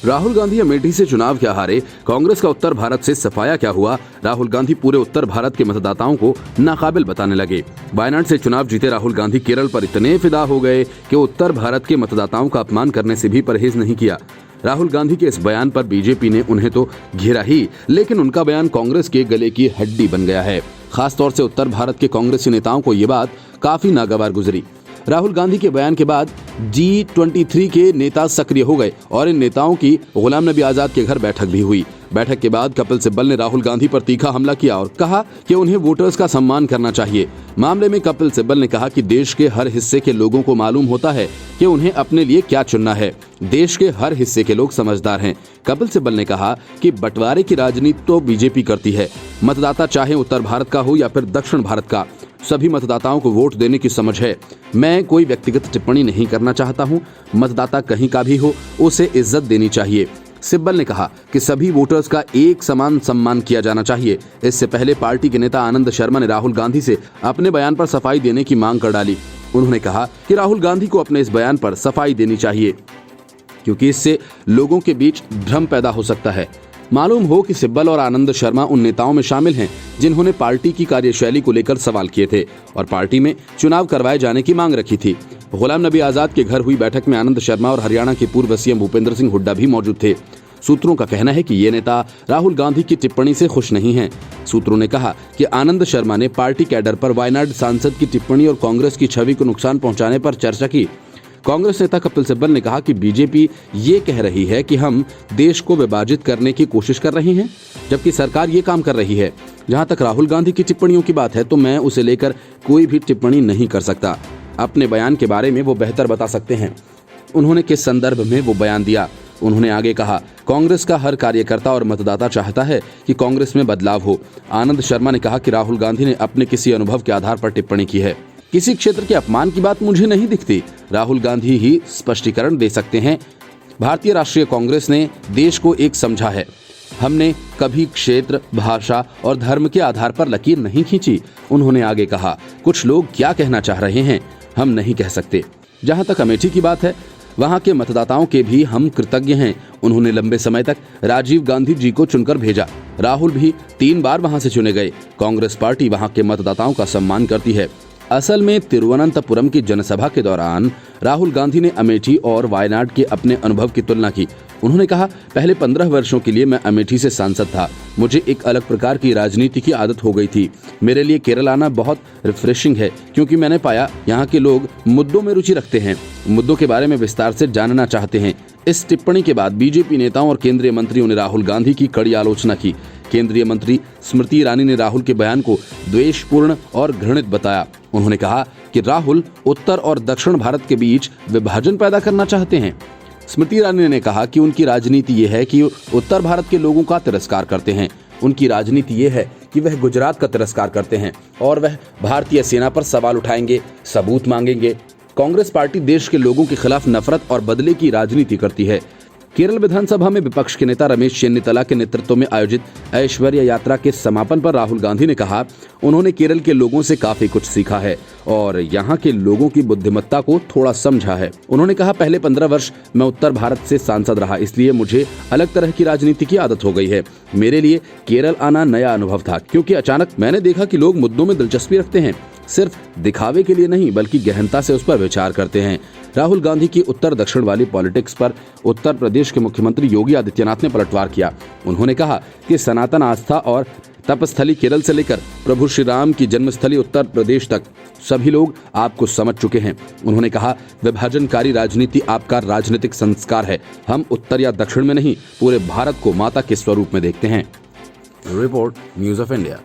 राहुल गांधी अमेठी से चुनाव क्या हारे, कांग्रेस का उत्तर भारत से सफाया क्या हुआ, राहुल गांधी पूरे उत्तर भारत के मतदाताओं को नाकाबिल बताने लगे। वायनाड से चुनाव जीते राहुल गांधी केरल पर इतने फिदा हो गए कि उत्तर भारत के मतदाताओं का अपमान करने से भी परहेज नहीं किया। राहुल गांधी के इस बयान पर बीजेपी ने उन्हें तो घेरा ही, लेकिन उनका बयान कांग्रेस के गले की हड्डी बन गया है। खासतौर से उत्तर भारत के कांग्रेसी नेताओं को ये बात काफी नागवार गुजरी। राहुल गांधी के बयान के बाद G23 के नेता सक्रिय हो गए और इन नेताओं की गुलाम नबी आजाद के घर बैठक भी हुई। बैठक के बाद कपिल सिब्बल ने राहुल गांधी पर तीखा हमला किया और कहा कि उन्हें वोटर्स का सम्मान करना चाहिए। मामले में कपिल सिब्बल ने कहा कि देश के हर हिस्से के लोगों को मालूम होता है कि उन्हें अपने लिए क्या चुनना है। देश के हर हिस्से के लोग समझदार हैं। कपिल सिब्बल ने कहा कि बंटवारे की राजनीति तो बीजेपी करती है। मतदाता चाहे उत्तर भारत का हो या फिर दक्षिण भारत का, सभी मतदाताओं को वोट देने की समझ है। मैं कोई व्यक्तिगत टिप्पणी नहीं करना चाहता हूं। मतदाता कहीं का भी हो, उसे इज्जत देनी चाहिए। सिब्बल ने कहा कि सभी वोटर्स का एक समान सम्मान किया जाना चाहिए। इससे पहले पार्टी के नेता आनंद शर्मा ने राहुल गांधी से अपने बयान पर सफाई देने की मांग कर डाली। उन्होंने कहा कि राहुल गांधी को अपने इस बयान पर सफाई देनी चाहिए, क्योंकि इससे लोगों के बीच भ्रम पैदा हो सकता है। मालूम हो कि सिब्बल और आनंद शर्मा उन नेताओं में शामिल हैं जिन्होंने पार्टी की कार्यशैली को लेकर सवाल किए थे और पार्टी में चुनाव करवाए जाने की मांग रखी थी। गुलाम नबी आजाद के घर हुई बैठक में आनंद शर्मा और हरियाणा के पूर्व सीएम भूपेंद्र सिंह हुड्डा भी मौजूद थे। सूत्रों का कहना है कि ये नेता राहुल गांधी की टिप्पणी से खुश नहीं हैं। सूत्रों ने कहा कि आनंद शर्मा ने पार्टी कैडर पर वायनाड सांसद की टिप्पणी और कांग्रेस की छवि को नुकसान पहुंचाने पर चर्चा की। कांग्रेस नेता कपिल सिब्बल ने कहा कि बीजेपी ये कह रही है कि हम देश को विभाजित करने की कोशिश कर रहे हैं, जबकि सरकार ये काम कर रही है। जहां तक राहुल गांधी की टिप्पणियों की बात है तो मैं उसे लेकर कोई भी टिप्पणी नहीं कर सकता। अपने बयान के बारे में वो बेहतर बता सकते हैं, उन्होंने किस संदर्भ में वो बयान दिया। उन्होंने आगे कहा, कांग्रेस का हर कार्यकर्ता और मतदाता चाहता है कि कांग्रेस में बदलाव हो। आनंद शर्मा ने कहा कि राहुल गांधी ने अपने किसी अनुभव के आधार पर टिप्पणी की है। किसी क्षेत्र के अपमान की बात मुझे नहीं दिखती। राहुल गांधी ही स्पष्टीकरण दे सकते हैं। भारतीय राष्ट्रीय कांग्रेस ने देश को एक समझा है। हमने कभी क्षेत्र, भाषा और धर्म के आधार पर लकीर नहीं खींची। उन्होंने आगे कहा, कुछ लोग क्या कहना चाह रहे हैं हम नहीं कह सकते। जहां तक अमेठी की बात है, वहां के मतदाताओं के भी हम कृतज्ञ हैं। उन्होंने लंबे समय तक राजीव गांधी जी को चुनकर भेजा। राहुल भी 3 बार वहां से चुने गए। कांग्रेस पार्टी वहां के मतदाताओं का सम्मान करती है। असल में तिरुवनंतपुरम की जनसभा के दौरान राहुल गांधी ने अमेठी और वायनाड के अपने अनुभव की तुलना की। उन्होंने कहा, पहले 15 वर्षों के लिए मैं अमेठी से सांसद था। मुझे एक अलग प्रकार की राजनीति की आदत हो गई थी। मेरे लिए केरल आना बहुत रिफ्रेशिंग है, क्योंकि मैंने पाया यहाँ के लोग मुद्दों में रुचि रखते हैं, मुद्दों के बारे में विस्तार से जानना चाहते हैं। इस टिप्पणी के बाद बीजेपी नेताओं और केंद्रीय मंत्रियों ने राहुल गांधी की कड़ी आलोचना की। केंद्रीय मंत्री स्मृति ईरानी ने राहुल के बयान को द्वेषपूर्ण और घृणित बताया। उन्होंने कहा कि राहुल उत्तर और दक्षिण भारत के बीच विभाजन पैदा करना चाहते हैं। स्मृति ईरानी ने कहा कि उनकी राजनीति ये है कि उत्तर भारत के लोगों का तिरस्कार करते हैं। उनकी राजनीति ये है कि वह गुजरात का तिरस्कार करते हैं और वह भारतीय सेना पर सवाल उठाएंगे, सबूत मांगेंगे। कांग्रेस पार्टी देश के लोगों के खिलाफ नफरत और बदले की राजनीति करती है। केरल विधानसभा में विपक्ष के नेता रमेश चेन्नितला के नेतृत्व में आयोजित ऐश्वर्य यात्रा के समापन पर राहुल गांधी ने कहा, उन्होंने केरल के लोगों से काफी कुछ सीखा है और यहाँ के लोगों की बुद्धिमत्ता को थोड़ा समझा है। उन्होंने कहा, पहले 15 वर्ष मैं उत्तर भारत से सांसद रहा, इसलिए मुझे अलग तरह की राजनीति की आदत हो गई है। मेरे लिए केरल आना नया अनुभव था, क्योंकि अचानक मैंने देखा कि लोग मुद्दों में दिलचस्पी रखते हैं, सिर्फ दिखावे के लिए नहीं बल्कि गहनता से उस पर विचार करते हैं। राहुल गांधी की उत्तर दक्षिण वाली पॉलिटिक्स पर उत्तर प्रदेश के मुख्यमंत्री योगी आदित्यनाथ ने पलटवार किया। उन्होंने कहा कि सनातन आस्था और तपस्थली केरल से लेकर प्रभु श्री राम की जन्मस्थली उत्तर प्रदेश तक सभी लोग आपको समझ चुके हैं। उन्होंने कहा, विभाजनकारी राजनीति आपका राजनीतिक संस्कार है। हम उत्तर या दक्षिण में नहीं, पूरे भारत को माता के स्वरूप में देखते हैं। Report, news of India.